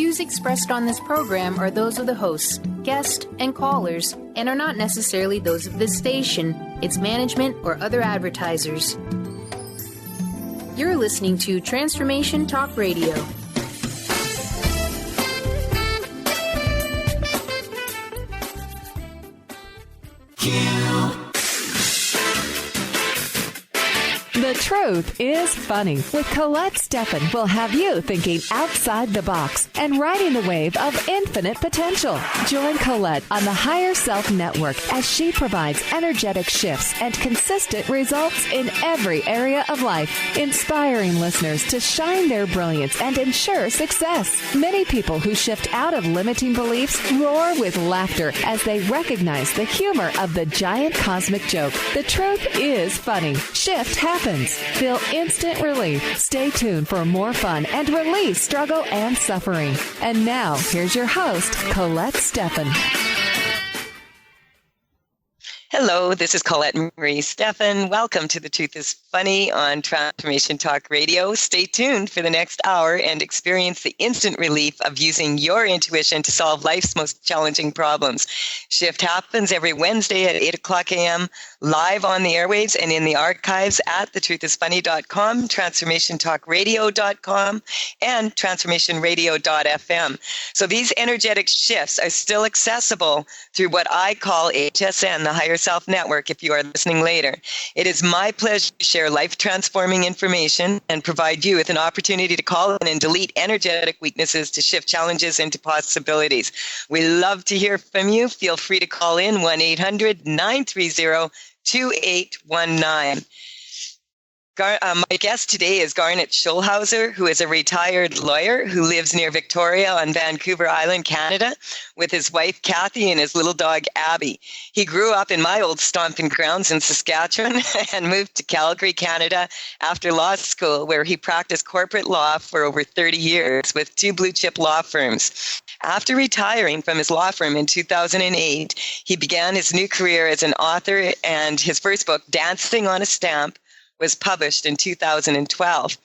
views expressed on this program are those of the hosts, guests, and callers, and are not necessarily those of this station, its management, or other advertisers. You're listening to Transformation Talk Radio. The Truth is Funny with Colette Stefan will have you thinking outside the box and riding the wave of infinite potential. Join Colette on the Higher Self Network as she provides energetic shifts and consistent results in every area of life, inspiring listeners to shine their brilliance and ensure success. Many people who shift out of limiting beliefs roar with laughter as they recognize the humor of the giant cosmic joke. The truth is funny. Shift happens. Feel instant relief. Stay tuned for more fun and release struggle and suffering. And now, here's your host, Colette Stefan. Hello, this is Colette Marie Stefan. Welcome to The Truth is Funny on Transformation Talk Radio. Stay tuned for the next hour and experience the instant relief of using your intuition to solve life's most challenging problems. Shift happens every Wednesday at 8 o'clock a.m. live on the airwaves and in the archives at thetruthисfunny.com, transformationtalkradio.com, and transformationradio.fm. So these energetic shifts are still accessible through what I call HSN, the Higher Self Network, if you are listening later. It is my pleasure to share life-transforming information and provide you with an opportunity to call in and delete energetic weaknesses to shift challenges into possibilities. We love to hear from you. Feel free to call in 1-800-930-2819. My guest today is Garnet Schulhauser, who is a retired lawyer who lives near Victoria on Vancouver Island, Canada, with his wife, Kathy, and his little dog, Abby. He grew up in my old stomping grounds in Saskatchewan and moved to Calgary, Canada, after law school, where he practiced corporate law for over 30 years with 2 blue-chip law firms. After retiring from his law firm in 2008, he began his new career as an author, and his first book, Dancing on a Stamp, was published in 2012.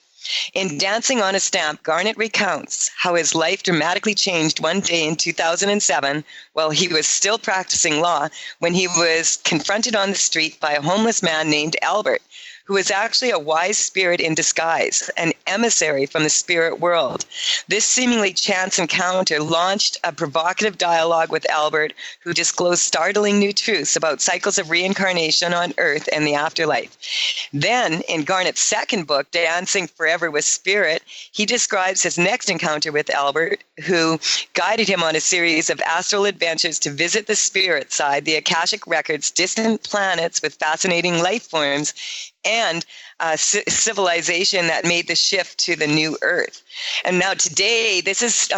In Dancing on a Stamp, Garnet recounts how his life dramatically changed one day in 2007 while he was still practicing law when he was confronted on the street by a homeless man named Albert, who was actually a wise spirit in disguise, an emissary from the spirit world. This seemingly chance encounter launched a provocative dialogue with Albert, who disclosed startling new truths about cycles of reincarnation on Earth and the afterlife. Then, in Garnet's second book, Dancing Forever with Spirit, he describes his next encounter with Albert, who guided him on a series of astral adventures to visit the spirit side, the Akashic records, distant planets with fascinating life forms, and civilization that made the shift to the new Earth. And now today, this is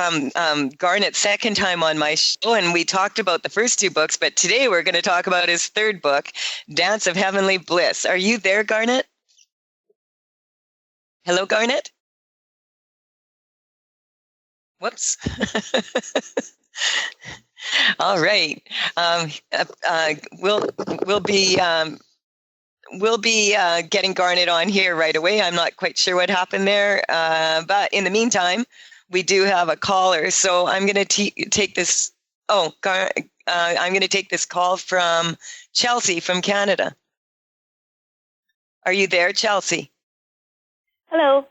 Garnet's second time on my show, and we talked about the first 2 books, but today we're going to talk about his third book, Dance of Heavenly Bliss. Are you there, Garnet? Hello, Garnet? Whoops. All right. We'll be getting Garnet on here right away. I'm not quite sure what happened there, but in the meantime, we do have a caller. So I'm going to take this. I'm going to take this call from Chelsea from Canada. Are you there, Chelsea? Hello.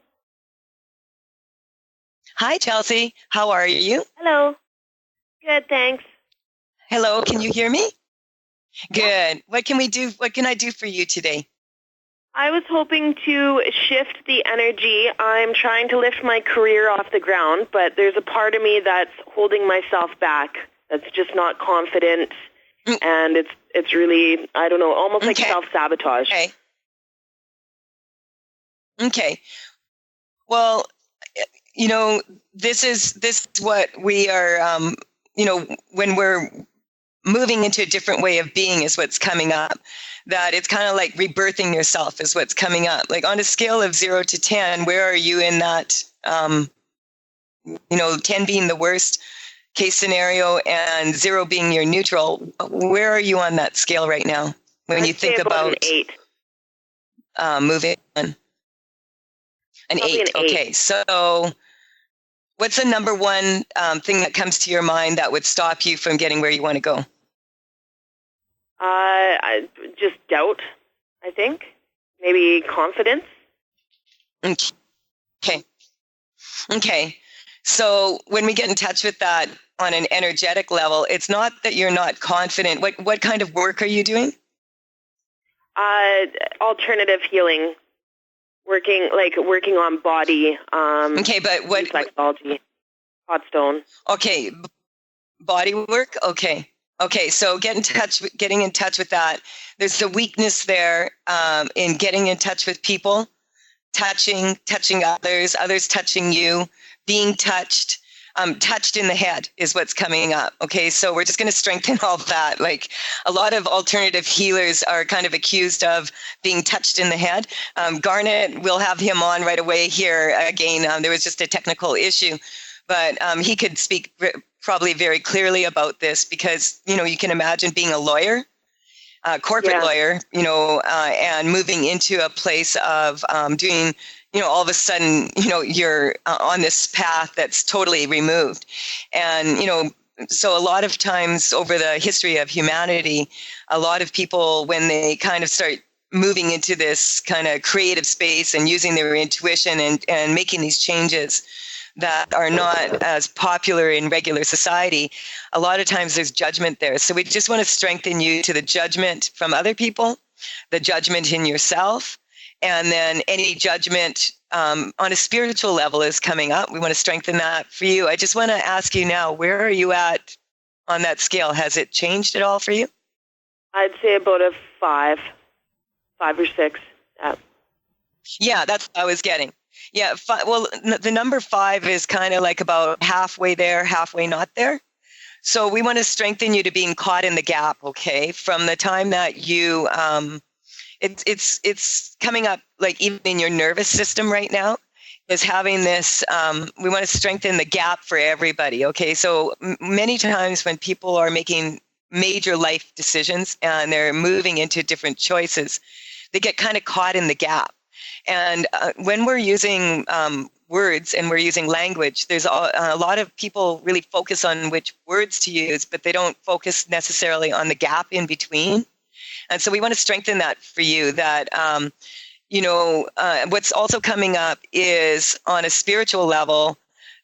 Hi, Chelsea. How are you? Hello. Good, thanks. Hello. Can you hear me? Good. What can we do? What can I do for you today? I was hoping to shift the energy. I'm trying to lift my career off the ground, but there's a part of me that's holding myself back, that's just not confident, and it's really, I don't know, almost like self-sabotage. Okay. Well, this is what we are, when we're moving into a different way of being is what's coming up. That it's kind of like rebirthing yourself is what's coming up. Like on a scale of 0 to 10, where are you in that, 10 being the worst case scenario and 0 being your neutral? Where are you on that scale right now when you think about an 8. Moving on? An 8. Okay. So What's the number one thing that comes to your mind that would stop you from getting where you want to go? Just doubt, I think. Maybe confidence. Okay. So when we get in touch with that on an energetic level, it's not that you're not confident. What kind of work are you doing? Alternative healing. Working on body. Okay, but what? Reflexology. Hot stone. Okay. Body work? Okay. So getting in touch with that. There's the weakness there in getting in touch with people, touching others touching you, being touched. Touched in the head is what's coming up. Okay, so we're just going to strengthen all that. Like a lot of alternative healers are kind of accused of being touched in the head. Garnet, we'll have him on right away here again. There was just a technical issue, but he could speak probably very clearly about this because, you can imagine being a lawyer, corporate lawyer, and moving into a place of doing all of a sudden, you're on this path that's totally removed. And, so a lot of times over the history of humanity, a lot of people, when they kind of start moving into this kind of creative space and using their intuition and making these changes that are not as popular in regular society, a lot of times there's judgment there. So we just want to strengthen you to the judgment from other people, the judgment in yourself, and then any judgment on a spiritual level is coming up. We want to strengthen that for you. I just want to ask you now, where are you at on that scale? Has it changed at all for you? I'd say about a 5 or 6. Yeah, that's what I was getting. Yeah, well, the number 5 is kind of like about halfway there, halfway not there. So we want to strengthen you to being caught in the gap, okay? From the time that you... It's coming up like even in your nervous system right now is having this, we want to strengthen the gap for everybody. Okay. So many times when people are making major life decisions and they're moving into different choices, they get kind of caught in the gap. And when we're using words and we're using language, there's a lot of people really focus on which words to use, but they don't focus necessarily on the gap in between. And so we want to strengthen that for you, that, what's also coming up is on a spiritual level,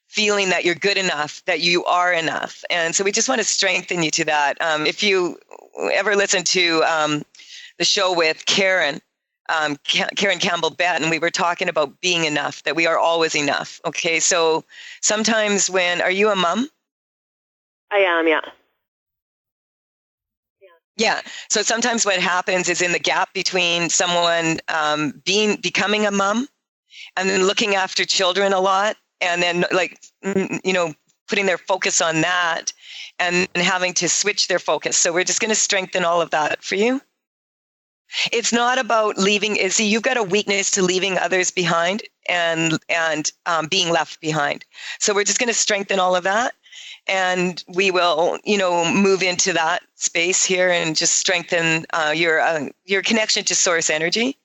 feeling that you're good enough, that you are enough. And so we just want to strengthen you to that. If you ever listen to the show with Karen Campbell-Batten, we were talking about being enough, that we are always enough. Okay, so sometimes are you a mom? I am, yeah. Yeah. So sometimes what happens is in the gap between someone becoming a mom and then looking after children a lot and then putting their focus on that and having to switch their focus. So we're just going to strengthen all of that for you. It's not about leaving. See, you've got a weakness to leaving others behind and being left behind. So we're just going to strengthen all of that. And we will, move into that space here and just strengthen your connection to source energy,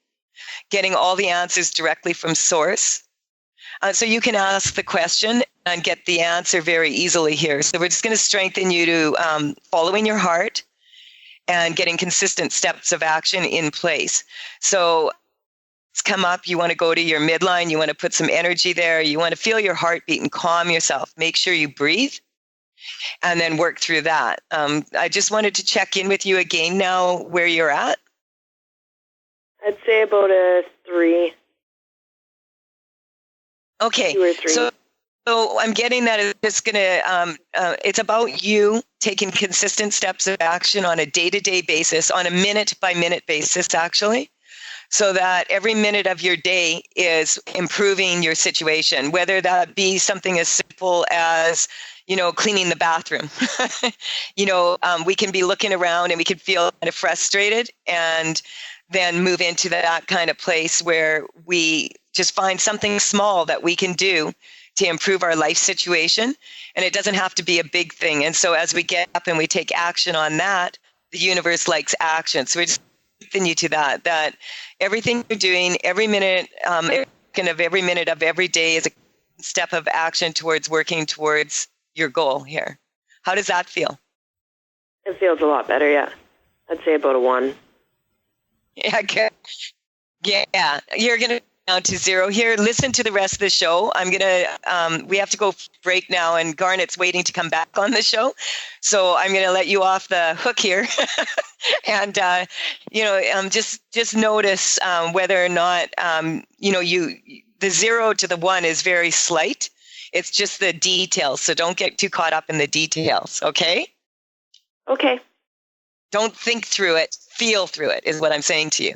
getting all the answers directly from source. So you can ask the question and get the answer very easily here. So we're just going to strengthen you to following your heart and getting consistent steps of action in place. So it's come up, you want to go to your midline, you want to put some energy there, you want to feel your heartbeat and calm yourself. Make sure you breathe. And then work through that. I just wanted to check in with you again now where you're at. I'd say about a 3. Okay. 2 or 3. So I'm getting that it's going to, it's about you taking consistent steps of action on a day-to-day basis, on a minute-by-minute basis, actually, so that every minute of your day is improving your situation, whether that be something as simple as cleaning the bathroom. We can be looking around and we can feel kind of frustrated and then move into that kind of place where we just find something small that we can do to improve our life situation. And it doesn't have to be a big thing. And so as we get up and we take action on that, the universe likes action. So we just continue to that everything you're doing every minute, of every minute of every day is a step of action towards working towards your goal here. How does that feel? It feels a lot better, yeah. I'd say about a 1. Yeah, good. Yeah, you're going to down to 0 here. Listen to the rest of the show. I'm going to, we have to go break now, and Garnet's waiting to come back on the show. So I'm going to let you off the hook here. And, just notice whether or not, the 0 to the 1 is very slight. It's just the details. So don't get too caught up in the details. Okay? Okay. Don't think through it. Feel through it is what I'm saying to you.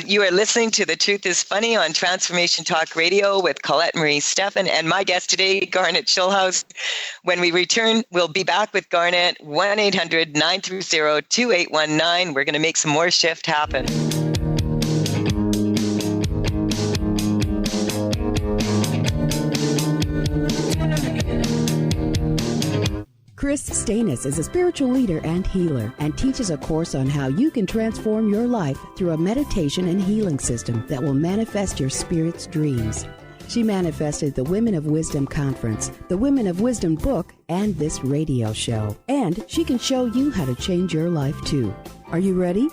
You are listening to The Truth is Funny on Transformation Talk Radio with Colette Marie Stefan and my guest today, Garnet Schulhauser. When we return, we'll be back with Garnet, 1-800-930-2819. We're going to make some more shift happen. Chris Stanis is a spiritual leader and healer and teaches a course on how you can transform your life through a meditation and healing system that will manifest your spirit's dreams. She manifested the Women of Wisdom Conference, the Women of Wisdom book, and this radio show. And she can show you how to change your life too. Are you ready?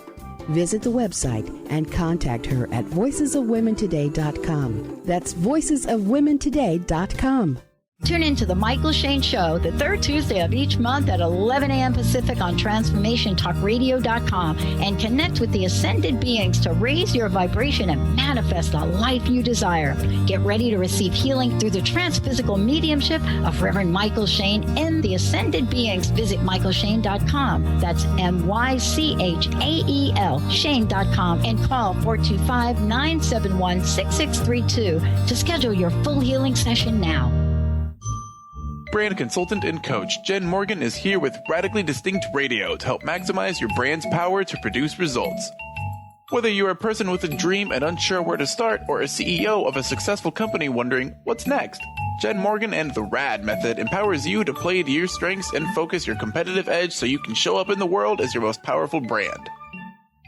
Visit the website and contact her at voicesofwomentoday.com. That's voicesofwomentoday.com. Tune in to The Michael Shane Show, the third Tuesday of each month at 11 a.m. Pacific on TransformationTalkRadio.com and connect with the ascended beings to raise your vibration and manifest the life you desire. Get ready to receive healing through the transphysical mediumship of Reverend Michael Shane and the ascended beings. Visit MichaelShane.com. That's MyChael, Shane.com, and call 425-971-6632 to schedule your full healing session now. Brand consultant and coach Jen Morgan is here with Radically Distinct Radio to help maximize your brand's power to produce results. Whether you're a person with a dream and unsure where to start, or a CEO of a successful company wondering what's next, Jen Morgan and the RAD method empowers you to play to your strengths and focus your competitive edge so you can show up in the world as your most powerful brand.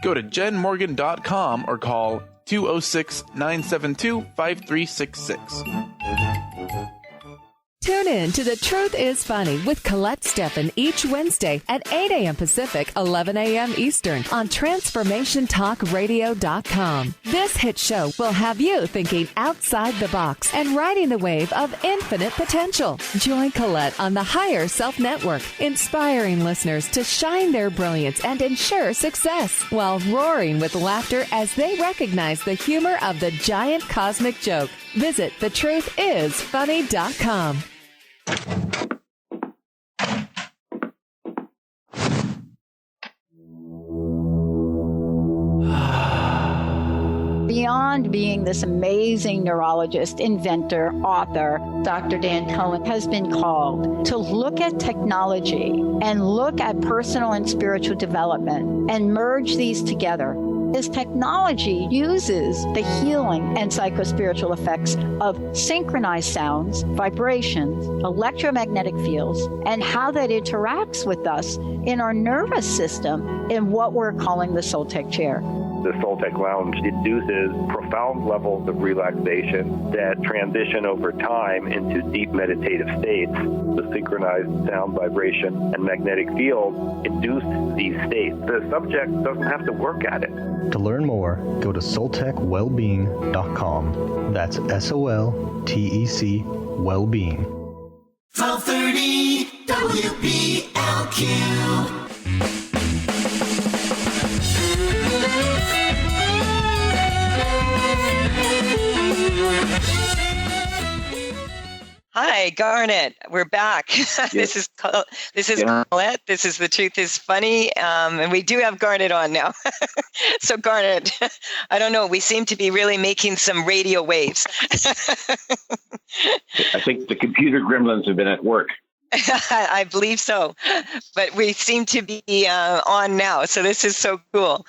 Go to jenmorgan.com or call 206-972-5366. Tune in to The Truth is Funny with Colette Stefan each Wednesday at 8 a.m. Pacific, 11 a.m. Eastern on TransformationTalkRadio.com. This hit show will have you thinking outside the box and riding the wave of infinite potential. Join Colette on the Higher Self Network, inspiring listeners to shine their brilliance and ensure success while roaring with laughter as they recognize the humor of the giant cosmic joke. Visit thetruthisfunny.com. Beyond being this amazing neurologist, inventor, author, Dr. Dan Cohen has been called to look at technology and look at personal and spiritual development and merge these together. His technology uses the healing and psychospiritual effects of synchronized sounds, vibrations, electromagnetic fields, and how that interacts with us in our nervous system in what we're calling the Soltec chair. The Soltec Lounge induces profound levels of relaxation that transition over time into deep meditative states. The synchronized sound, vibration, and magnetic field induce these states. The subject doesn't have to work at it. To learn more, go to soltecwellbeing.com. That's SOLTEC Wellbeing. 1230 WPLQ. Hi, Garnet. We're back. This is Colette. This is The Truth is Funny. And we do have Garnet on now. So Garnet, I don't know. We seem to be really making some radio waves. I think the computer gremlins have been at work. I believe so. But we seem to be on now. So this is so cool.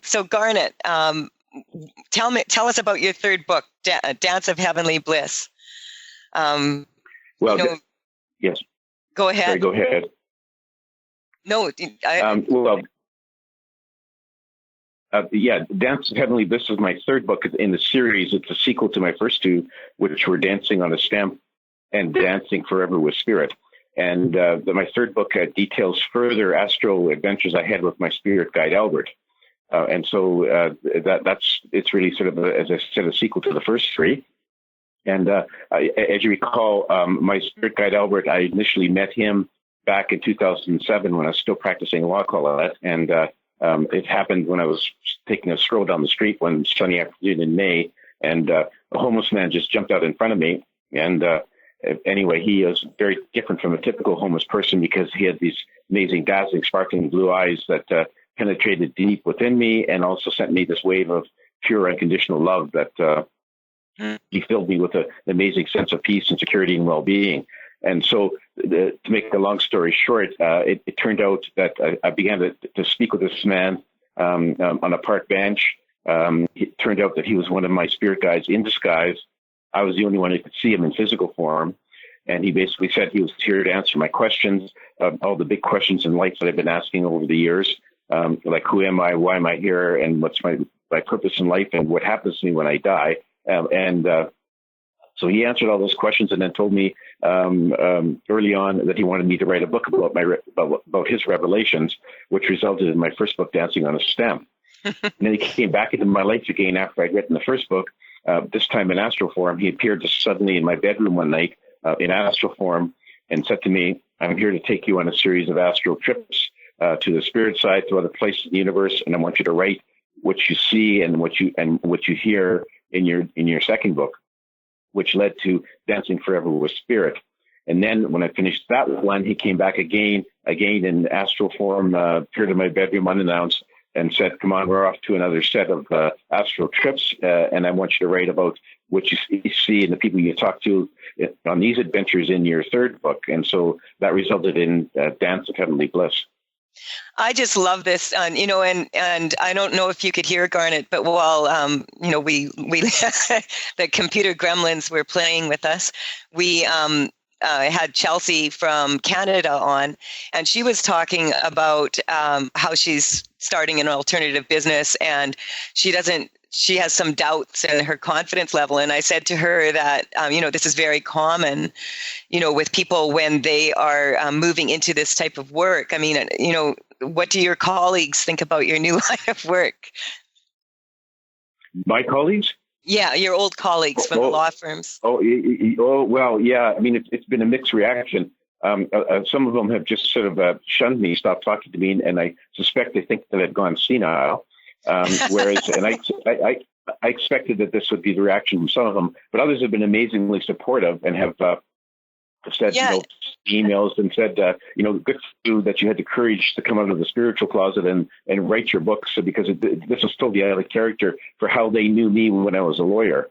So Garnet, tell us about your third book, Dance of Heavenly Bliss. Yes. Go ahead. Sorry, go ahead. No. Dance of Heavenly Bliss is my third book in the series. It's a sequel to my first two, which were Dancing on a Stem and Dancing Forever with Spirit. And my third book details further astral adventures I had with my spirit guide, Albert. And so it's really sort of, as I said, a sequel to the first three. And as you recall, my spirit guide, Albert, I initially met him back in 2007 when I was still practicing law, Colette. And it happened when I was taking a stroll down the street one sunny afternoon in May, and a homeless man just jumped out in front of me. And anyway, he was very different from a typical homeless person because he had these amazing, dazzling, sparkling blue eyes that penetrated deep within me and also sent me this wave of pure, unconditional love that he filled me with an amazing sense of peace and security and well-being. And so, to make a long story short, it turned out that I began to speak with this man on a park bench. It turned out that he was one of my spirit guides in disguise. I was the only one who could see him in physical form. And he basically said he was here to answer my questions, all the big questions in life that I've been asking over the years, like who am I, why am I here, and what's my purpose in life, and what happens to me when I die. So he answered all those questions and then told me early on that he wanted me to write a book about his revelations, which resulted in my first book, Dancing on a Stem. And then he came back into my life again after I'd written the first book, this time in astral form. He appeared just suddenly in my bedroom one night in astral form and said to me, I'm here to take you on a series of astral trips to the spirit side, to other places in the universe, and I want you to write what you see and what you hear in your second book, which led to Dancing Forever with Spirit. And then when I finished that one, he came back again in astral form, appeared in my bedroom unannounced, and said, come on, we're off to another set of astral trips, and I want you to write about what you see and the people you talk to on these adventures in your third book. And so that resulted in Dance of Heavenly Bliss. I just love this, and I don't know if you could hear Garnet, but while we the computer gremlins were playing with us, we had Chelsea from Canada on, and she was talking about how she's starting an alternative business, and she has some doubts in her confidence level. And I said to her that, this is very common, with people when they are moving into this type of work. I mean, what do your colleagues think about your new line of work? My colleagues? Yeah, your old colleagues from the law firms. Well, yeah. I mean, it's been a mixed reaction. Some of them have just sort of shunned me, stopped talking to me, and I suspect they think that I've gone senile. Whereas, and I expected that this would be the reaction from some of them, but others have been amazingly supportive and have said, emails and said, good for you that you had the courage to come out of the spiritual closet and write your books, because this is still the out of character for how they knew me when I was a lawyer.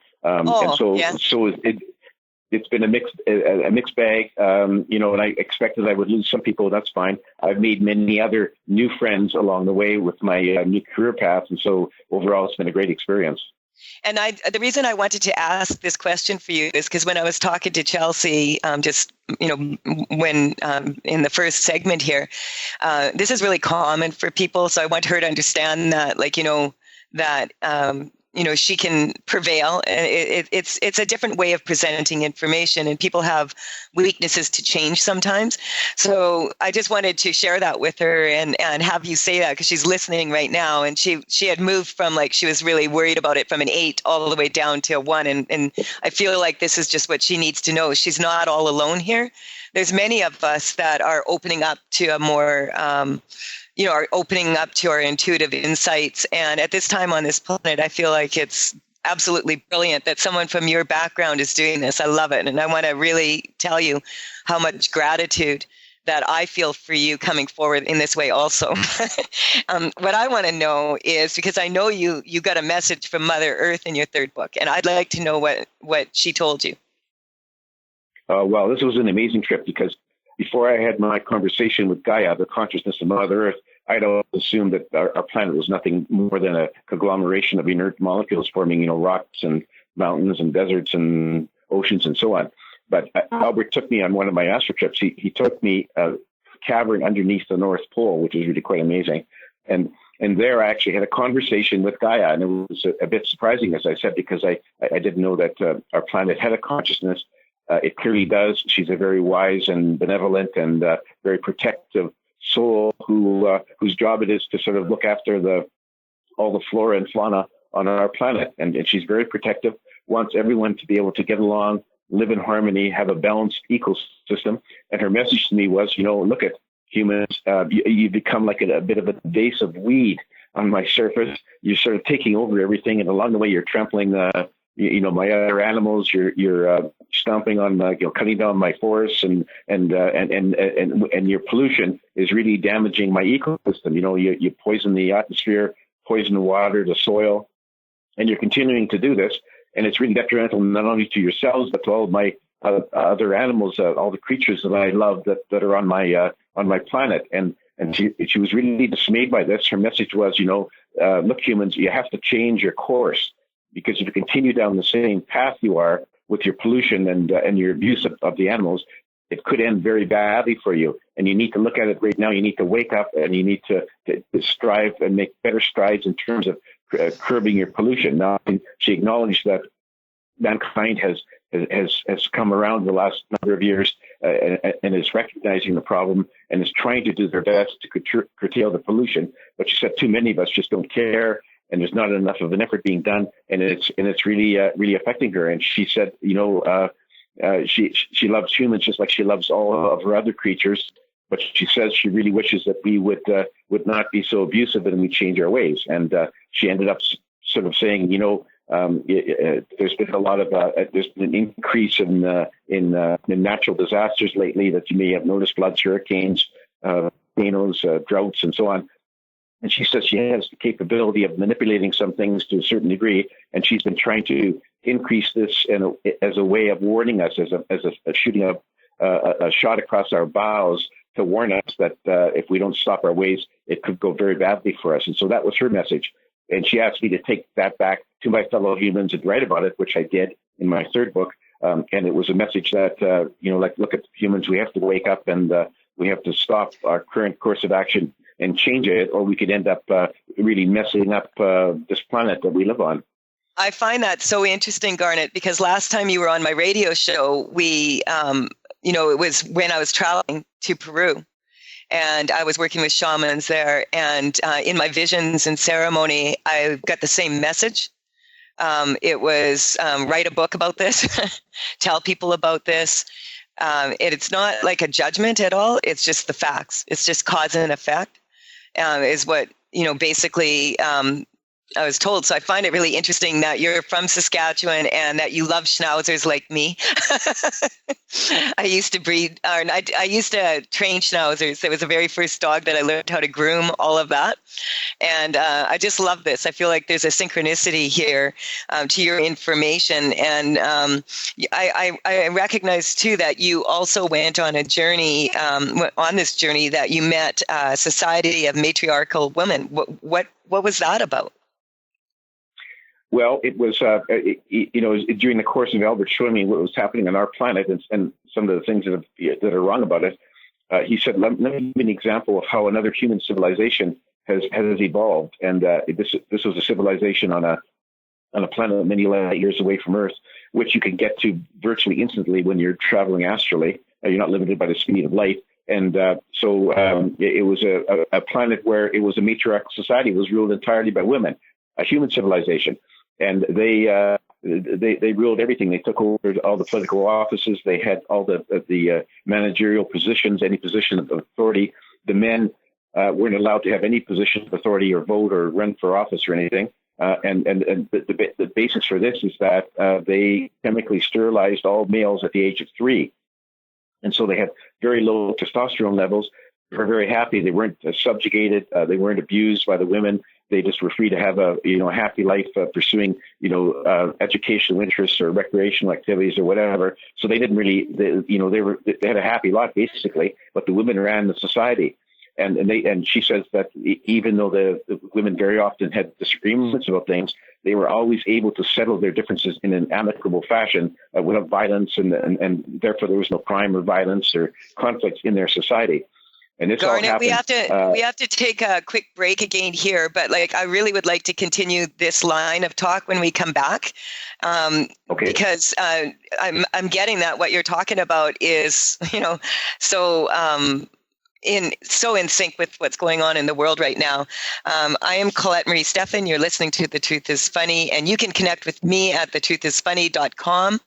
It's been a mixed bag, and I expected I would lose some people. That's fine. I've made many other new friends along the way with my new career path. And so overall, it's been a great experience. And the reason I wanted to ask this question for you is because when I was talking to Chelsea, when in the first segment here, this is really common for people. So I want her to understand that, she can prevail. It's a different way of presenting information, and people have weaknesses to change sometimes. So I just wanted to share that with her and have you say that, because she's listening right now, and she had moved from she was really worried about it from an 8 all the way down to a 1. And I feel like this is just what she needs to know. She's not all alone here. There's many of us that are opening up to a more, are opening up to our intuitive insights. And at this time on this planet, I feel like it's absolutely brilliant that someone from your background is doing this. I love it. And I want to really tell you how much gratitude that I feel for you coming forward in this way also. What I want to know is, because I know you got a message from Mother Earth in your third book, and I'd like to know what she told you. Well, this was an amazing trip, because before I had my conversation with Gaia, the consciousness of Mother Earth, I'd always assumed that our planet was nothing more than a conglomeration of inert molecules forming, rocks and mountains and deserts and oceans and so on. But Albert took me on one of my astral trips. He took me a cavern underneath the North Pole, which is really quite amazing. And And there I actually had a conversation with Gaia, and it was a bit surprising, as I said, because I didn't know that our planet had a consciousness. It clearly does. She's a very wise and benevolent and very protective soul whose job it is to sort of look after all the flora and fauna on our planet. And she's very protective, wants everyone to be able to get along, live in harmony, have a balanced ecosystem. And her message to me was, look at humans, you become like a bit of a invasive weed on my surface. You're sort of taking over everything, and along the way, you're trampling, my other animals. You're stomping on, cutting down my forests, and your pollution is really damaging my ecosystem. You poison the atmosphere, poison the water, the soil, and you're continuing to do this, and it's really detrimental not only to yourselves but to all of my other animals, all the creatures that I love that are on my planet. And she was really dismayed by this. Her message was, look, humans, you have to change your course, because if you continue down the same path you are with your pollution and your abuse of the animals, it could end very badly for you. And you need to look at it right now. You need to wake up, and you need to strive and make better strides in terms of curbing your pollution. Now, she acknowledged that mankind has come around the last number of years and is recognizing the problem and is trying to do their best to curtail the pollution. But she said too many of us just don't care, and there's not enough of an effort being done, and it's really affecting her. And she said, she loves humans just like she loves all of her other creatures, but she says she really wishes that we would not be so abusive and we change our ways. And she ended up sort of saying, there's been a lot of there's been an increase in natural disasters lately that you may have noticed: floods, hurricanes, volcanoes, droughts, and so on. And she says she has the capability of manipulating some things to a certain degree, and she's been trying to increase this as a way of warning us, as a shooting a shot across our bows to warn us that if we don't stop our ways, it could go very badly for us. And so that was her message. And she asked me to take that back to my fellow humans and write about it, which I did in my third book. And it was a message that, look at humans, we have to wake up, and we have to stop our current course of action and change it, or we could end up really messing up this planet that we live on. I find that so interesting, Garnet, because last time you were on my radio show, we, it was when I was traveling to Peru. And I was working with shamans there. And in my visions and ceremony, I got the same message. It was write a book about this, tell people about this. It's not like a judgment at all. It's just the facts. It's just cause and effect is what, basically I was told. So I find it really interesting that you're from Saskatchewan and that you love schnauzers like me. I used to train schnauzers. It was the very first dog that I learned how to groom, all of that. And I just love this. I feel like there's a synchronicity here to your information. And I recognize too that you also went on a journey, on this journey that you met a society of matriarchal women. What was that about? Well, it was, during the course of Albert showing me what was happening on our planet and some of the things that are wrong about it, he said, let me give you an example of how another human civilization has evolved. And this was a civilization on a planet many light years away from Earth, which you can get to virtually instantly when you're traveling astrally. You're not limited by the speed of light. And so it was a planet where it was a matriarchal society. It was ruled entirely by women, a human civilization. And they ruled everything. They took over all the political offices. They had all the managerial positions, any position of authority. The men weren't allowed to have any position of authority or vote or run for office or anything. And the basis for this is that they chemically sterilized all males at the age of 3. And so they had very low testosterone levels. They were very happy. They weren't subjugated. They weren't abused by the women. They just were free to have a happy life pursuing educational interests or recreational activities or whatever. So they didn't really they had a happy life basically, but the women ran the society. And she says that even though the women very often had disagreements about things, they were always able to settle their differences in an amicable fashion without violence, and therefore there was no crime or violence or conflict in their society. And it's Garnet, all happened. we have to take a quick break again here, but I really would like to continue this line of talk when we come back, because I'm getting that what you're talking about is in sync with what's going on in the world right now. I am Colette Marie Stefan. You're listening to The Truth is Funny, and you can connect with me at thetruthisfunny.com.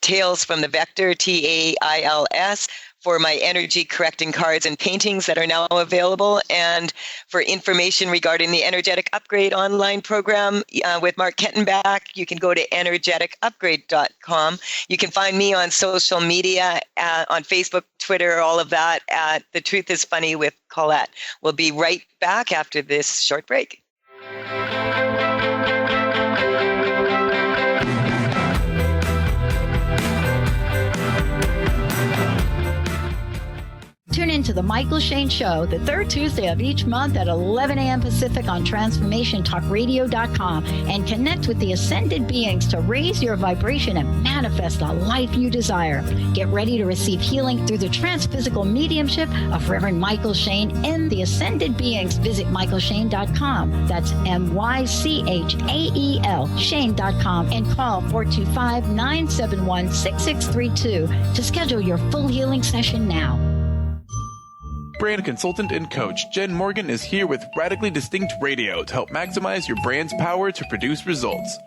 Tales from the Vector, TAILS, for my energy correcting cards and paintings that are now available, and for information regarding the Energetic Upgrade online program with Mark Kettenbach, you can go to energeticupgrade.com. You can find me on social media, on Facebook, Twitter, all of that, at The Truth is Funny with Colette. We'll be right back after this short break. Tune in to The Michael Shane Show, the third Tuesday of each month at 11 a.m. Pacific on TransformationTalkRadio.com, and connect with the ascended beings to raise your vibration and manifest the life you desire. Get ready to receive healing through the transphysical mediumship of Reverend Michael Shane and the ascended beings. Visit MichaelShane.com. That's MyChael, Shane.com, and call 425-971-6632 to schedule your full healing session now. Brand consultant and coach Jen Morgan is here with Radically Distinct Radio to help maximize your brand's power to produce results.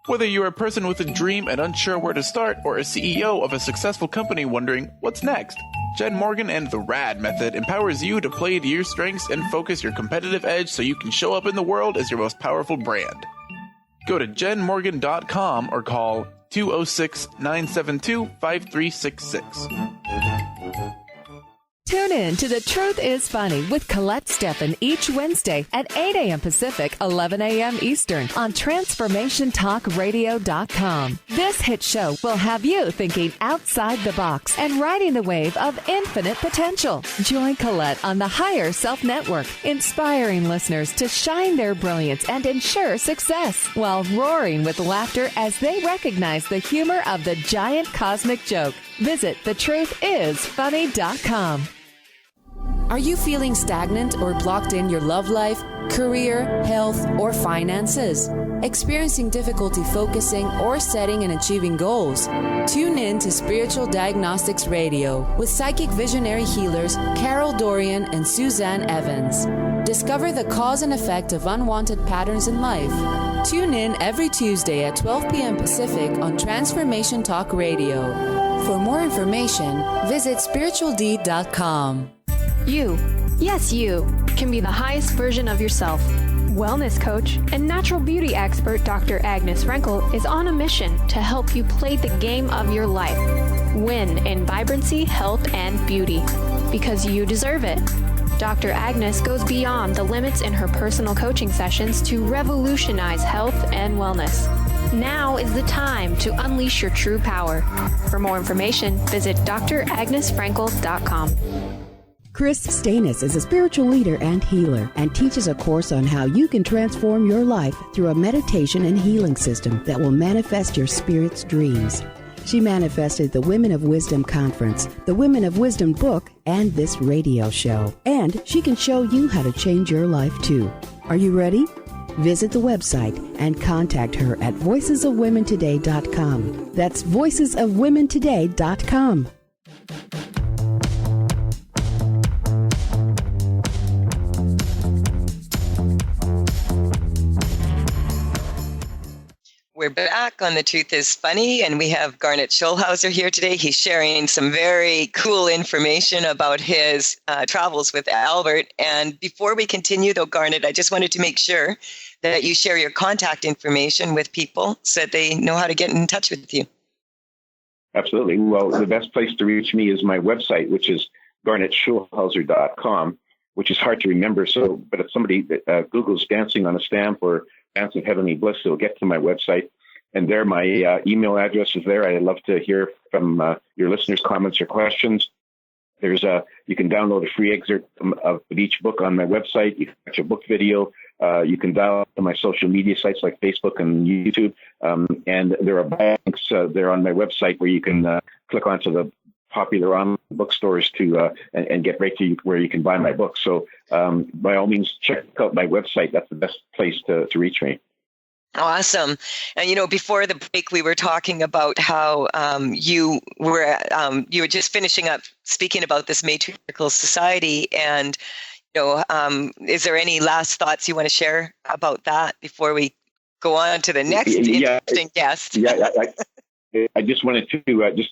Whether you're a person with a dream and unsure where to start, or a CEO of a successful company wondering what's next, Jen Morgan and the RAD method empowers you to play to your strengths and focus your competitive edge so you can show up in the world as your most powerful brand. Go to jenmorgan.com or call 206-972-5366. Tune in to The Truth is Funny with Colette Stefan each Wednesday at 8 a.m. Pacific, 11 a.m. Eastern on TransformationTalkRadio.com. This hit show will have you thinking outside the box and riding the wave of infinite potential. Join Colette on the Higher Self Network, inspiring listeners to shine their brilliance and ensure success while roaring with laughter as they recognize the humor of the giant cosmic joke. Visit thetruthisfunny.com. Are you feeling stagnant or blocked in your love life, career, health, or finances? Experiencing difficulty focusing or setting and achieving goals? Tune in to Spiritual Diagnostics Radio with psychic visionary healers Carol Dorian and Suzanne Evans. Discover the cause and effect of unwanted patterns in life. Tune in every Tuesday at 12 p.m. Pacific on Transformation Talk Radio. For more information, visit spiritualdeed.com. You, yes you, can be the highest version of yourself. Wellness coach and natural beauty expert Dr. Agnes Frenkel is on a mission to help you play the game of your life. Win in vibrancy, health, and beauty. Because you deserve it. Dr. Agnes goes beyond the limits in her personal coaching sessions to revolutionize health and wellness. Now is the time to unleash your true power. For more information, visit dragnesfrankel.com. Chris Stanis is a spiritual leader and healer and teaches a course on how you can transform your life through a meditation and healing system that will manifest your spirit's dreams. She manifested the Women of Wisdom Conference, the Women of Wisdom book, and this radio show. And she can show you how to change your life too. Are you ready? Visit the website and contact her at voicesofwomentoday.com. That's voicesofwomentoday.com. We're back on The Truth is Funny, and we have Garnet Schulhauser here today. He's sharing some very cool information about his travels with Albert. And before we continue, though, Garnet, I just wanted to make sure that you share your contact information with people so that they know how to get in touch with you. Absolutely. Well, the best place to reach me is my website, which is garnetschulhauser.com, which is hard to remember. But if somebody Googles Dancing on a Stamp or Dance of Heavenly Bliss, they'll get to my website. And there, my email address is there. I'd love to hear from your listeners' comments or questions. You can download a free excerpt of each book on my website. You can watch a book video. You can download my social media sites like Facebook and YouTube. And there are links there on my website where you can click onto the popular online bookstores to and get right to where you can buy my book. So by all means, check out my website. That's the best place to reach me. Awesome. And, before the break, we were talking about how you were just finishing up speaking about this matriarchal society. And, is there any last thoughts you want to share about that before we go on to the next interesting guest? Yeah, I just wanted to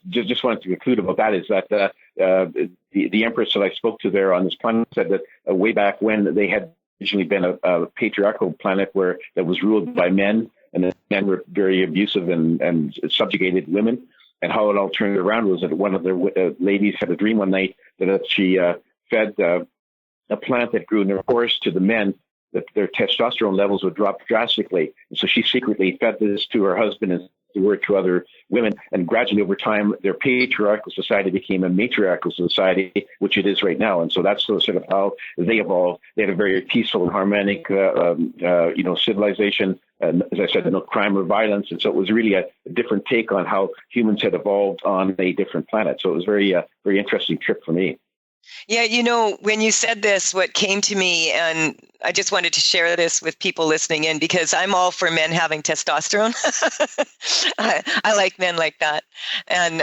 just wanted to conclude about that is that the Empress that I spoke to there on this planet said that way back when they had originally been a patriarchal planet that was ruled by men, and the men were very abusive and subjugated women. And how it all turned around was that one of the ladies had a dream one night that she fed a plant that grew in the forest to the men, that their testosterone levels would drop drastically. And so she secretly fed this to her husband and to other women, and gradually over time their patriarchal society became a matriarchal society, which it is right now. And so that's sort of how they evolved. They had a very peaceful and harmonic civilization, and as I said, no crime or violence. And so it was really a different take on how humans had evolved on a different planet. So it was very interesting trip for me. Yeah, when you said this, what came to me, and I just wanted to share this with people listening in, because I'm all for men having testosterone. I like men like that. And,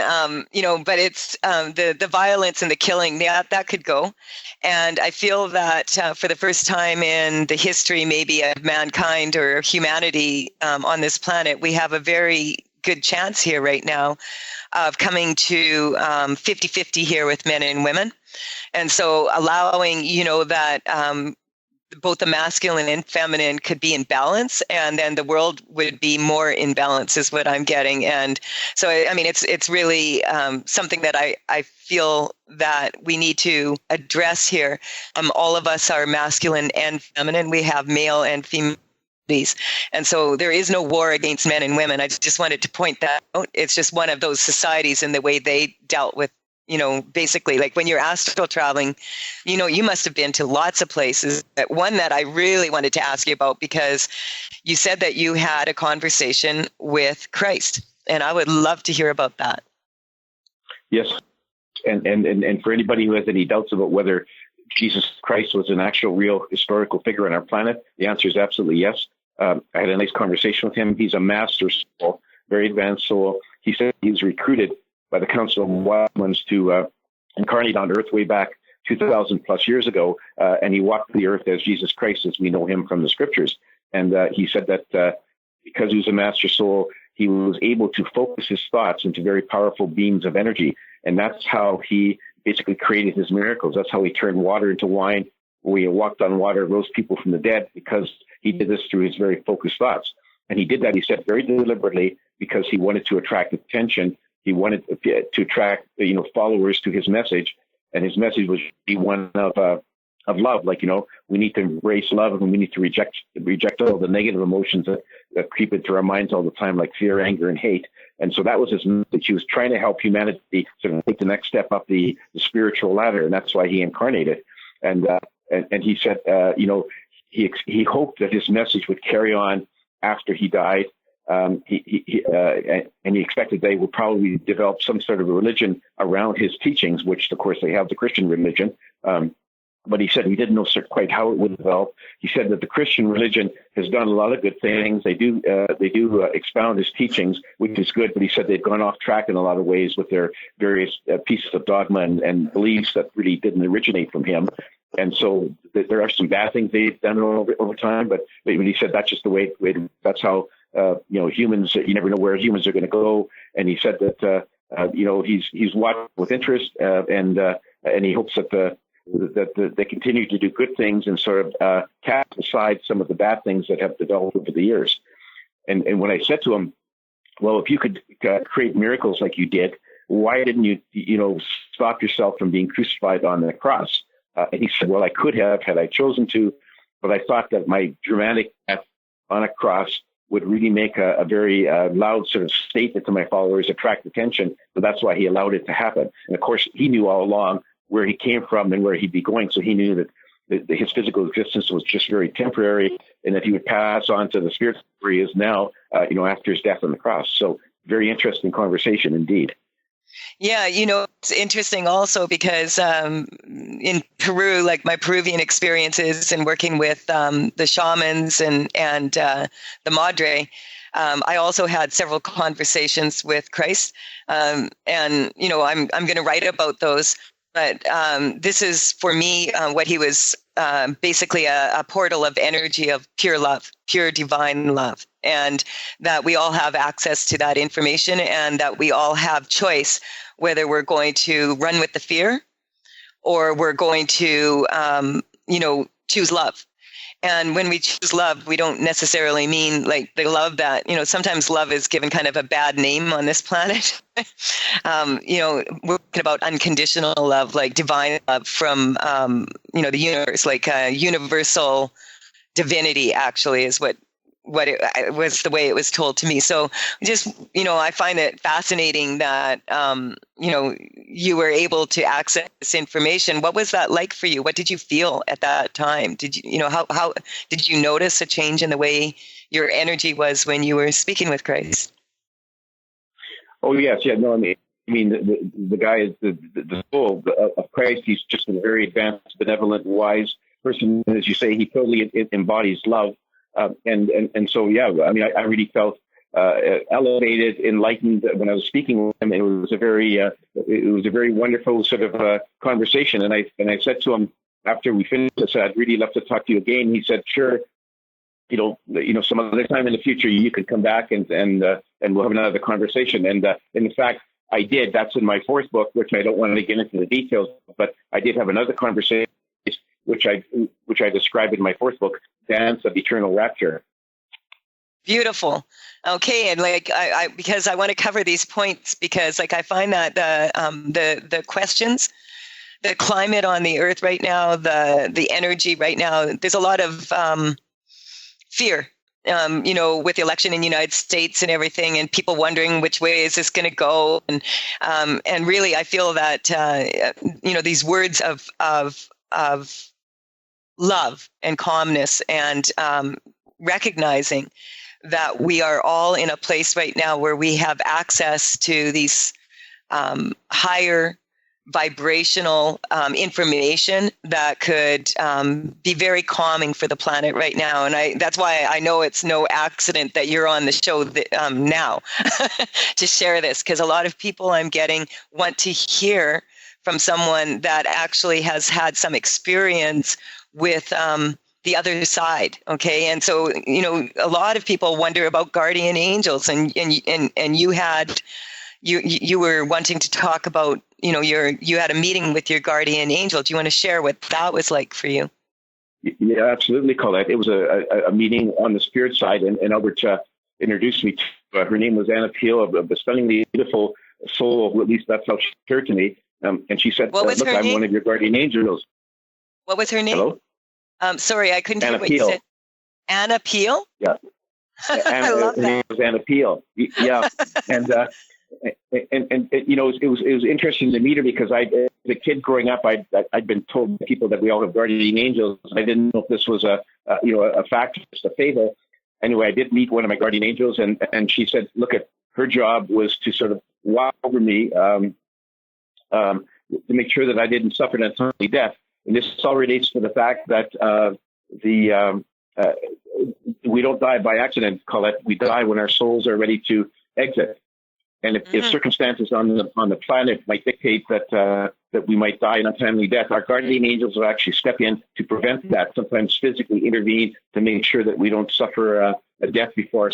but it's the violence and the killing, that could go. And I feel that for the first time in the history, maybe of mankind or humanity on this planet, we have a very good chance here right now of coming to 50-50 here with men and women. And so allowing, that both the masculine and feminine could be in balance, and then the world would be more in balance is what I'm getting. And so, it's really something that I feel that we need to address here. All of us are masculine and feminine. We have male and female. And so there is no war against men and women. I just wanted to point that out. It's just one of those societies and the way they dealt with, basically, like when you're astral traveling, you must have been to lots of places. One that I really wanted to ask you about, because you said that you had a conversation with Christ, and I would love to hear about that. Yes. And for anybody who has any doubts about whether Jesus Christ was an actual real historical figure on our planet, the answer is absolutely yes. I had a nice conversation with him. He's a master soul, very advanced soul. He said he was recruited by the Council of Wild Ones to incarnate on Earth way back 2,000 plus years ago, and he walked the earth as Jesus Christ as we know him from the scriptures. And he said that because he was a master soul, he was able to focus his thoughts into very powerful beams of energy, and that's how he basically created his miracles. That's how he turned water into wine, where he walked on water, rose people from the dead, because he did this through his very focused thoughts. And he did that, he said, very deliberately, because he wanted to attract attention. He wanted to attract, followers to his message. And his message was one of love. Like, we need to embrace love, and we need to reject all the negative emotions that creep into our minds all the time, like fear, anger, and hate. And so that was his message. He was trying to help humanity sort of take the next step up the spiritual ladder. And that's why he incarnated. And he said, he hoped that his message would carry on after he died. And he expected they would probably develop some sort of a religion around his teachings, which, of course, they have the Christian religion. But he said he didn't know quite how it would develop. He said that the Christian religion has done a lot of good things. They do expound his teachings, which is good. But he said they've gone off track in a lot of ways with their various pieces of dogma and beliefs that really didn't originate from him. And so there are some bad things they've done over time. But he said that's just the way. That's how humans. You never know where humans are going to go. And he said that he's watching with interest, and he hopes that they continue to do good things and sort of cast aside some of the bad things that have developed over the years. And when I said to him, well, if you could create miracles like you did, why didn't you, stop yourself from being crucified on the cross? And he said, well, I could have had I chosen to, but I thought that my dramatic death on a cross would really make a very loud sort of statement to my followers, attract attention. So that's why he allowed it to happen. And of course, he knew all along where he came from and where he'd be going. So he knew that his physical existence was just very temporary, and that he would pass on to the spirit where he is now, after his death on the cross. So very interesting conversation indeed. Yeah, it's interesting also because in Peru, like my Peruvian experiences and working with the shamans and the madre, I also had several conversations with Christ, and I'm going to write about those. But this is for me what he was basically a portal of energy of pure love, pure divine love, and that we all have access to that information, and that we all have choice whether we're going to run with the fear or we're going to choose love. And when we choose love, we don't necessarily mean like the love that, sometimes love is given kind of a bad name on this planet. We're talking about unconditional love, like divine love from, the universe, like universal divinity actually is what it was, the way it was told to me. So just, I find it fascinating that, you were able to access this information. What was that like for you? What did you feel at that time? Did you, how did you notice a change in the way your energy was when you were speaking with Christ? Oh, yes. Yeah, no, I mean, the guy is the soul of Christ. He's just a very advanced, benevolent, wise person. As you say, he totally embodies love. And so, yeah, I mean, I really felt elevated, enlightened when I was speaking with him. It was a very wonderful sort of conversation. And I said to him after we finished, I said, I'd really love to talk to you again. He said, sure. Some other time in the future, you could come back and we'll have another conversation. And in fact, I did. That's in my fourth book, which I don't want to get into the details, but I did have another conversation, which I describe in my fourth book, Dance of Eternal Rapture. Beautiful. Okay, and I because I want to cover these points because I find that the questions, the climate on the earth right now, the energy right now, there's a lot of fear. With the election in the United States and everything, and people wondering which way is this going to go, and really, I feel that these words of love and calmness and recognizing that we are all in a place right now where we have access to these higher vibrational information that could be very calming for the planet right now. And that's why I know it's no accident that you're on the show now to share this, because a lot of people I'm getting want to hear from someone that actually has had some experience with the other side. Okay. And so, a lot of people wonder about guardian angels, and you were wanting to talk about, you had a meeting with your guardian angel. Do you want to share what that was like for you? Yeah, absolutely, Colette. It was a meeting on the spirit side, and Albert introduced me to her name was Anna Peel, a stunningly beautiful soul. At least that's how she appeared to me. And she said, look, I'm one of your guardian angels. What was her name? Hello? Sorry, I couldn't hear what Peel. you said. Anna Peel? Yeah. I love that. Her name was Anna Peel. Yeah. And it was interesting to meet her because as a kid growing up, I'd been told by people that we all have guardian angels. I didn't know if this was a fact, just a fable. Anyway, I did meet one of my guardian angels, and she said, look, her job was to sort of watch over me, to make sure that I didn't suffer an untimely death. And this all relates to the fact that we don't die by accident, Colette. We die when our souls are ready to exit. And if circumstances on the planet might dictate that we might die an untimely death, our guardian angels will actually step in to prevent that, sometimes physically intervene to make sure that we don't suffer a death before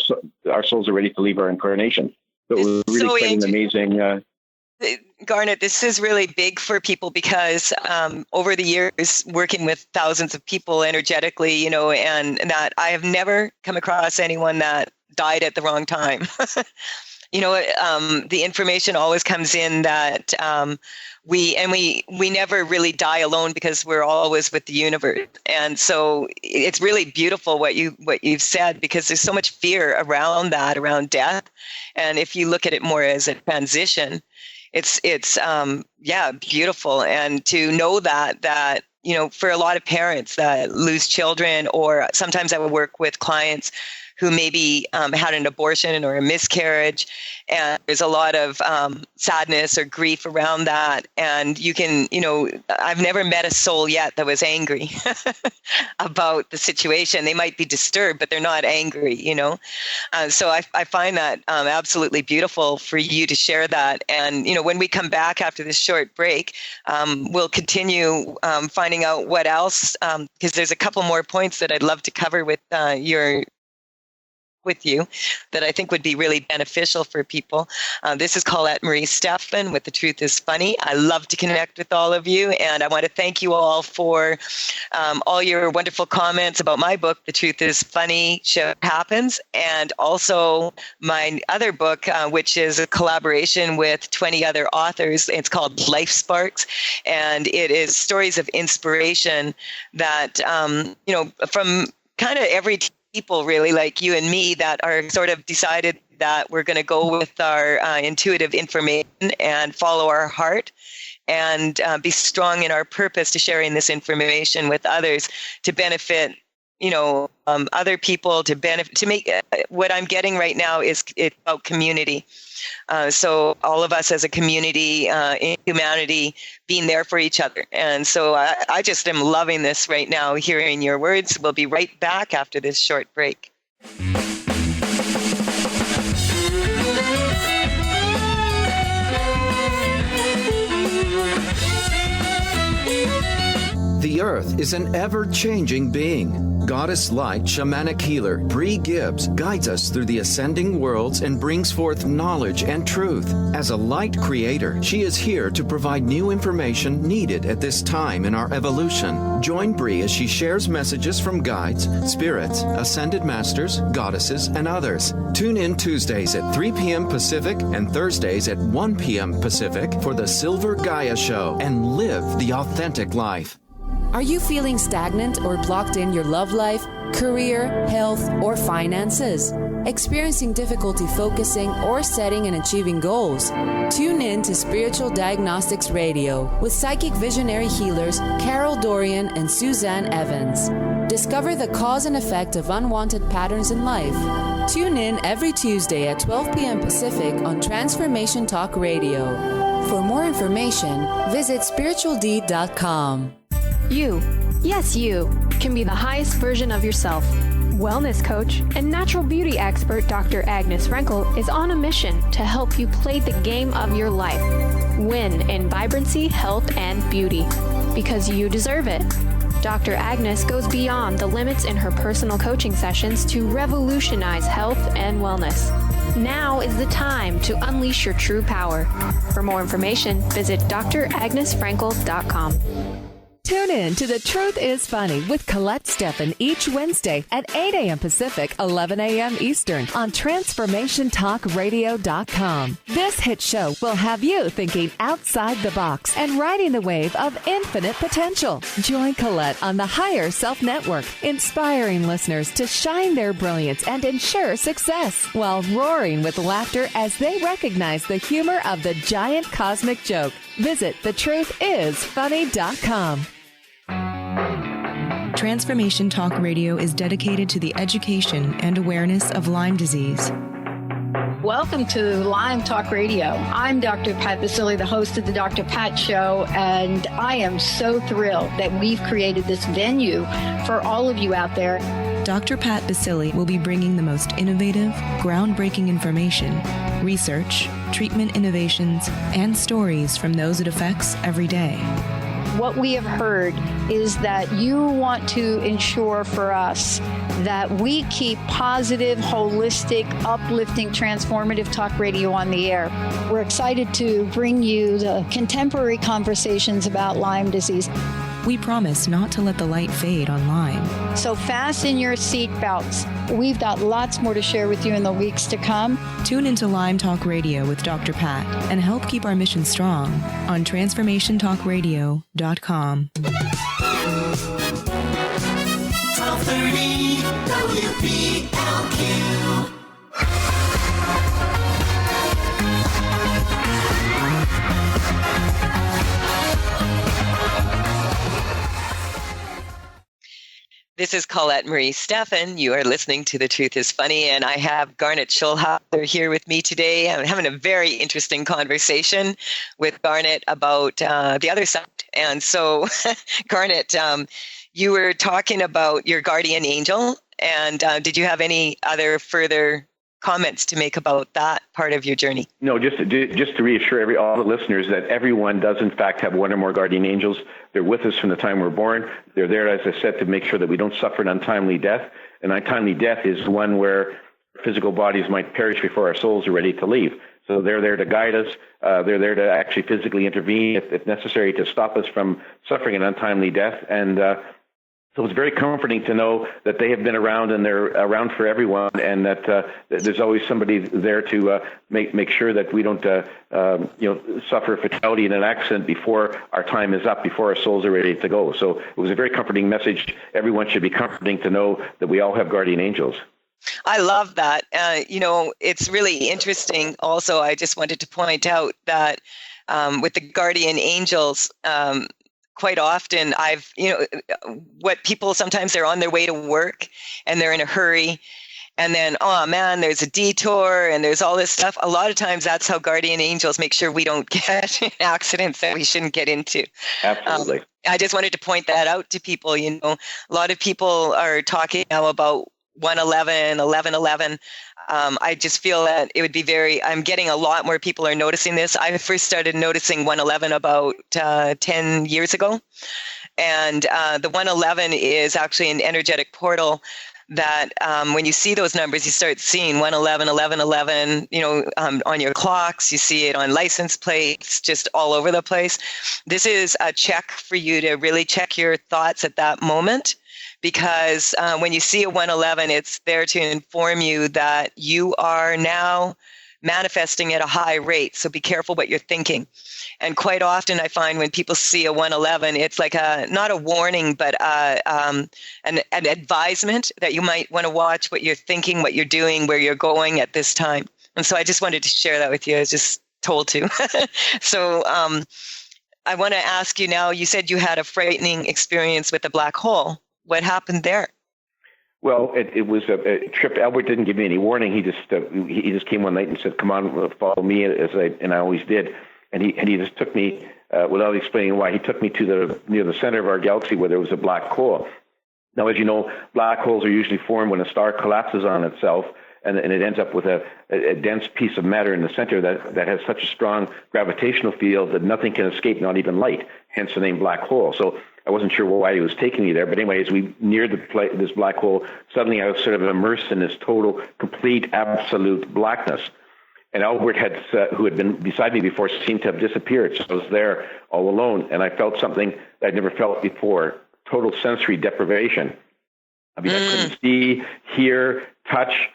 our souls are ready to leave our incarnation. So it was really quite an amazing... Garnet, this is really big for people because over the years, working with thousands of people energetically, and that I have never come across anyone that died at the wrong time. The information always comes in that we never really die alone because we're always with the universe. And so it's really beautiful what you've said, because there's so much fear around that, around death. And if you look at it more as a transition, it's beautiful. And to know that for a lot of parents that lose children, or sometimes I would work with clients who maybe had an abortion or a miscarriage. And there's a lot of sadness or grief around that. And you can, I've never met a soul yet that was angry about the situation. They might be disturbed, but they're not angry, So I find that absolutely beautiful for you to share that. And, when we come back after this short break, we'll continue finding out what else, because there's a couple more points that I'd love to cover with you that I think would be really beneficial for people. This is Colette Marie Stefan with The Truth is Funny. I love to connect with all of you, and I want to thank you all for all your wonderful comments about my book, The Truth is Funny, Shit Happens, and also my other book, which is a collaboration with 20 other authors. It's called Life Sparks, and it is stories of inspiration that, from kind of every people really like you and me that are sort of decided that we're going to go with our intuitive information and follow our heart and be strong in our purpose to sharing this information with others to benefit, other people, to make what I'm getting right now is it's about community. So all of us as a community in humanity being there for each other. And so I just am loving this right now, hearing your words. We'll be right back after this short break. The Earth is an ever-changing being. Goddess Light Shamanic Healer Bree Gibbs guides us through the ascending worlds and brings forth knowledge and truth. As a light creator, she is here to provide new information needed at this time in our evolution. Join Bree as she shares messages from guides, spirits, ascended masters, goddesses, and others. Tune in Tuesdays at 3 p.m. Pacific and Thursdays at 1 p.m. Pacific for the Silver Gaia Show and live the authentic life. Are you feeling stagnant or blocked in your love life, career, health, or finances? Experiencing difficulty focusing or setting and achieving goals? Tune in to Spiritual Diagnostics Radio with psychic visionary healers Carol Dorian and Suzanne Evans. Discover the cause and effect of unwanted patterns in life. Tune in every Tuesday at 12 p.m. Pacific on Transformation Talk Radio. For more information, visit spiritualdeed.com. You, yes you, can be the highest version of yourself. Wellness coach and natural beauty expert Dr. Agnes Renkel is on a mission to help you play the game of your life. Win in vibrancy, health, and beauty. Because you deserve it. Dr. Agnes goes beyond the limits in her personal coaching sessions to revolutionize health and wellness. Now is the time to unleash your true power. For more information, visit dragnesfrankel.com. Tune in to The Truth is Funny with Colette Stefan each Wednesday at 8 a.m. Pacific, 11 a.m. Eastern on TransformationTalkRadio.com. This hit show will have you thinking outside the box and riding the wave of infinite potential. Join Colette on the Higher Self Network, inspiring listeners to shine their brilliance and ensure success while roaring with laughter as they recognize the humor of the giant cosmic joke. Visit thetruthisfunny.com. Transformation Talk Radio is dedicated to the education and awareness of Lyme disease. Welcome to Lyme Talk Radio. I'm Dr. Pat Basile, the host of the Dr. Pat Show, and I am so thrilled that we've created this venue for all of you out there. Dr. Pat Basile will be bringing the most innovative, groundbreaking information, research, treatment innovations, and stories from those it affects every day. What we have heard is that you want to ensure for us that we keep positive, holistic, uplifting, transformative talk radio on the air. We're excited to bring you the contemporary conversations about Lyme disease. We promise not to let the light fade on Lyme. So fasten your seatbelts. We've got lots more to share with you in the weeks to come. Tune into Lyme Talk Radio with Dr. Pat and help keep our mission strong on TransformationTalkRadio.com. 1230 WPLQ. This is Colette Marie Stefan. You are listening to The Truth is Funny, and I have Garnet Schulhauser here with me today. I'm having a very interesting conversation with Garnet about the other side. And so, Garnet, you were talking about your guardian angel, and did you have any other further comments to make about that part of your journey? No, just to reassure all the listeners that everyone does in fact have one or more guardian angels. They're with us from the time we're born. They're there, as I said, to make sure that we don't suffer an untimely death. An untimely death is one where physical bodies might perish before our souls are ready to leave. So they're there to guide us. They're there to actually physically intervene if necessary to stop us from suffering an untimely death. And so it's very comforting to know that they have been around and they're around for everyone, and that there's always somebody there to make sure that we don't suffer fatality in an accident before our time is up, before our souls are ready to go. So it was a very comforting message. Everyone should be comforting to know that we all have guardian angels. I love that. It's really interesting. Also, I just wanted to point out that with the guardian angels, quite often what people sometimes they're on their way to work and they're in a hurry, and then, oh man, there's a detour and there's all this stuff. A lot of times that's how guardian angels make sure we don't get in accidents that we shouldn't get into. Absolutely. I just wanted to point that out to people. A lot of people are talking now about 111, 1111. I just feel that it would be I'm getting a lot more people are noticing this. I first started noticing 111 about 10 years ago. And the 111 is actually an energetic portal that when you see those numbers, you start seeing 111, 1111, on your clocks. You see it on license plates, just all over the place. This is a check for you to really check your thoughts at that moment. Because when you see a 111, it's there to inform you that you are now manifesting at a high rate. So be careful what you're thinking. And quite often I find when people see a 111, it's like not a warning, but an advisement that you might want to watch what you're thinking, what you're doing, where you're going at this time. And so I just wanted to share that with you. I was just told to. So I want to ask you now, you said you had a frightening experience with a black hole. What happened there? Well, it was a trip. Albert didn't give me any warning. He just came one night and said, "Come on, follow me," and I always did. And he just took me without explaining why. He took me to near the center of our galaxy where there was a black hole. Now, as you know, black holes are usually formed when a star collapses on itself, and it ends up with a dense piece of matter in the center that has such a strong gravitational field that nothing can escape, not even light. Hence the name black hole. So I wasn't sure why he was taking me there, but anyway, as we neared this black hole, suddenly I was sort of immersed in this total, complete, absolute blackness. And Albert who had been beside me before, seemed to have disappeared. So I was there all alone, and I felt something that I'd never felt before: total sensory deprivation. I mean, I couldn't see, hear, touch,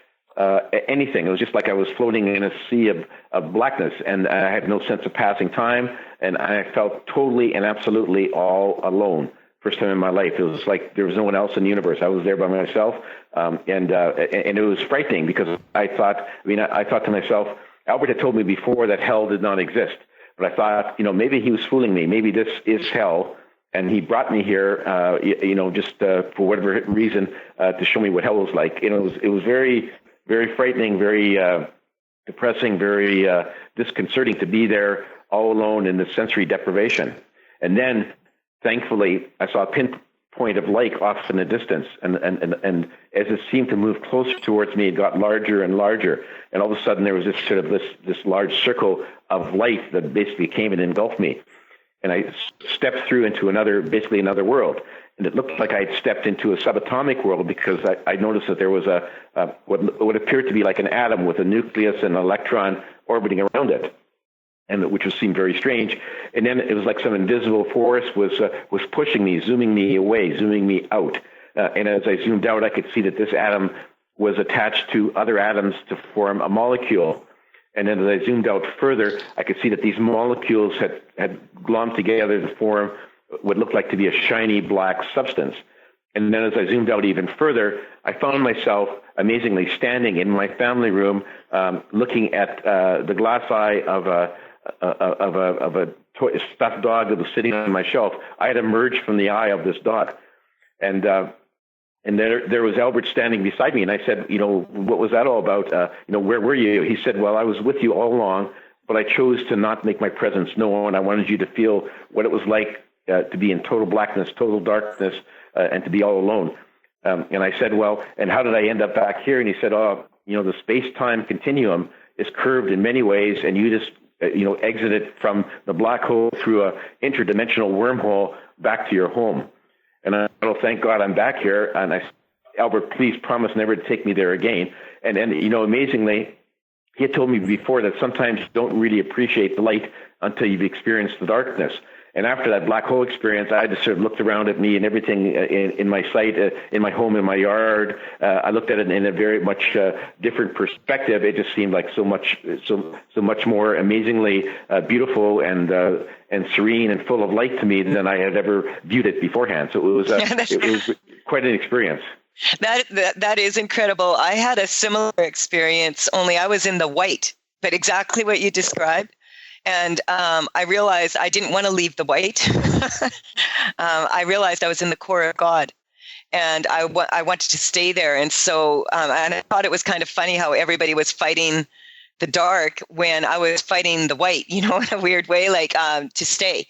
anything. It was just like I was floating in a sea of blackness, and I had no sense of passing time, and I felt totally and absolutely all alone. First time in my life. It was like there was no one else in the universe. I was there by myself, and it was frightening because I thought to myself, Albert had told me before that hell did not exist, but I thought, maybe he was fooling me. Maybe this is hell, and he brought me here, just for whatever reason, to show me what hell was like. It was very, very frightening, very depressing, very disconcerting to be there all alone in the sensory deprivation. And then, thankfully, I saw a pinpoint of light off in the distance, and as it seemed to move closer towards me, it got larger and larger. And all of a sudden, there was this large circle of light that basically came and engulfed me. And I stepped through into another world. And it looked like I had stepped into a subatomic world because I noticed that there was what appeared to be like an atom with a nucleus and an electron orbiting around it, and which seemed very strange. And then it was like some invisible force was pushing me, zooming me away, zooming me out. And as I zoomed out, I could see that this atom was attached to other atoms to form a molecule. And then as I zoomed out further, I could see that these molecules had glommed together to form what looked like to be a shiny black substance. And then as I zoomed out even further, I found myself amazingly standing in my family room, looking at the glass eye of a stuffed dog that was sitting on my shelf. I had emerged from the eye of this dog. And And there was Albert standing beside me, and I said, what was that all about? Where were you? He said, well, I was with you all along, but I chose to not make my presence known. I wanted you to feel what it was like to be in total blackness, total darkness, and to be all alone. And I said, well, and how did I end up back here? And he said, the space-time continuum is curved in many ways, and you just, exited from the black hole through a interdimensional wormhole back to your home. And I said, thank God I'm back here. And I said, Albert, please promise never to take me there again. And amazingly, he had told me before that sometimes you don't really appreciate the light until you've experienced the darkness. And after that black hole experience, I just sort of looked around at me and everything in my sight, in my home, in my yard. I looked at it in a very much different perspective. It just seemed like so much more amazingly beautiful and serene and full of light to me than I had ever viewed it beforehand. So it was quite an experience. That is incredible. I had a similar experience, only I was in the white, but exactly what you described. And I realized I didn't want to leave the white. I realized I was in the core of God, and I wanted to stay there. And so and I thought it was kind of funny how everybody was fighting the dark when I was fighting the white, in a weird way, like to stay.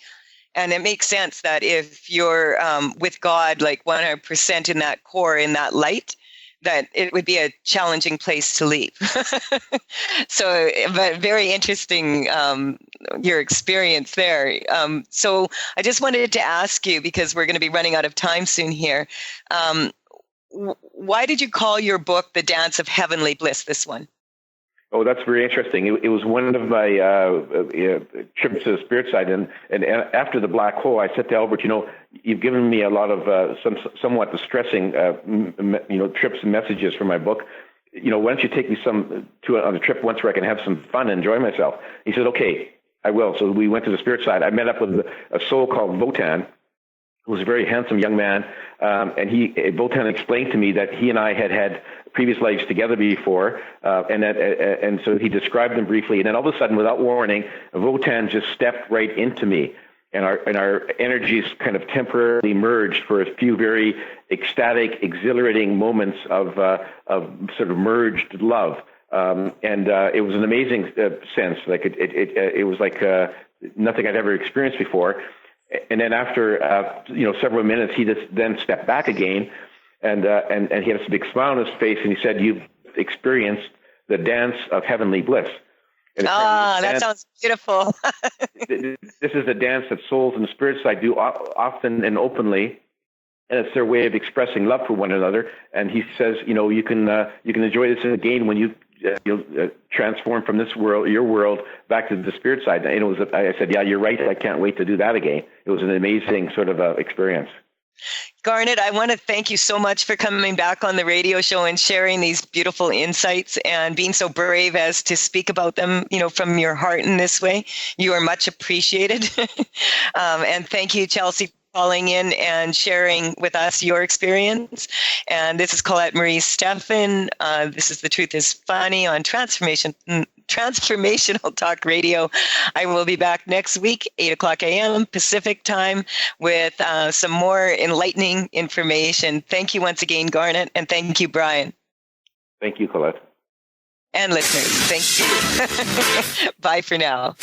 And it makes sense that if you're with God, like 100% in that core, in that light, that it would be a challenging place to leave. So, but very interesting, your experience there. So I just wanted to ask you, because we're going to be running out of time soon here, why did you call your book The Dance of Heavenly Bliss, this one? Oh, that's very interesting. It was one of my trips to the spirit side, and after the black hole, I said to Albert, you've given me a lot of somewhat distressing, trips and messages for my book. Why don't you take me on a trip once where I can have some fun and enjoy myself? He said, okay, I will. So we went to the spirit side. I met up with a soul called Votan, who was a very handsome young man, and Votan explained to me that he and I had previous lives together before, and so he described them briefly, and then all of a sudden, without warning, Votan just stepped right into me, and our energies kind of temporarily merged for a few very ecstatic, exhilarating moments of sort of merged love, and it was an amazing sense. Like it was like nothing I'd ever experienced before. And then after several minutes, he just then stepped back again, and he had this big smile on his face, and he said, "You've experienced the dance of heavenly bliss." That sounds beautiful. This is a dance that souls and spirits side do often and openly, and it's their way of expressing love for one another. And he says, you can enjoy this again when you transform from this world, your world, back to the spirit side. And I said, yeah, you're right. I can't wait to do that again. It was an amazing sort of experience. Garnet, I want to thank you so much for coming back on the radio show and sharing these beautiful insights and being so brave as to speak about them, from your heart in this way. You are much appreciated. And thank you, Chelsea, calling in and sharing with us your experience. And this is Colette Marie Stefan. This is The Truth is Funny on Transformational Talk Radio. I will be back next week, 8:00 a.m. Pacific time, with some more enlightening information. Thank you once again, Garnet, and thank you, Brian. Thank you, Colette. And listeners, thank you. Bye for now.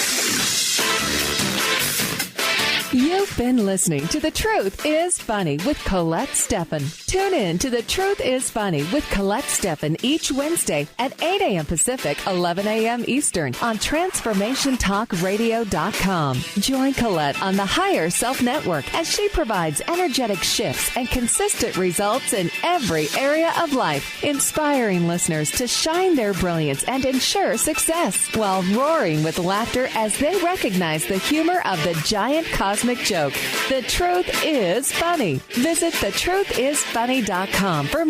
You've been listening to The Truth is Funny with Colette Stefan. Tune in to The Truth is Funny with Colette Stefan each Wednesday at 8 a.m. Pacific, 11 a.m. Eastern on TransformationTalkRadio.com. Join Colette on the Higher Self Network as she provides energetic shifts and consistent results in every area of life, inspiring listeners to shine their brilliance and ensure success while roaring with laughter as they recognize the humor of the giant cosmic joke. The Truth is Funny. Visit thetruthisfunny.com for more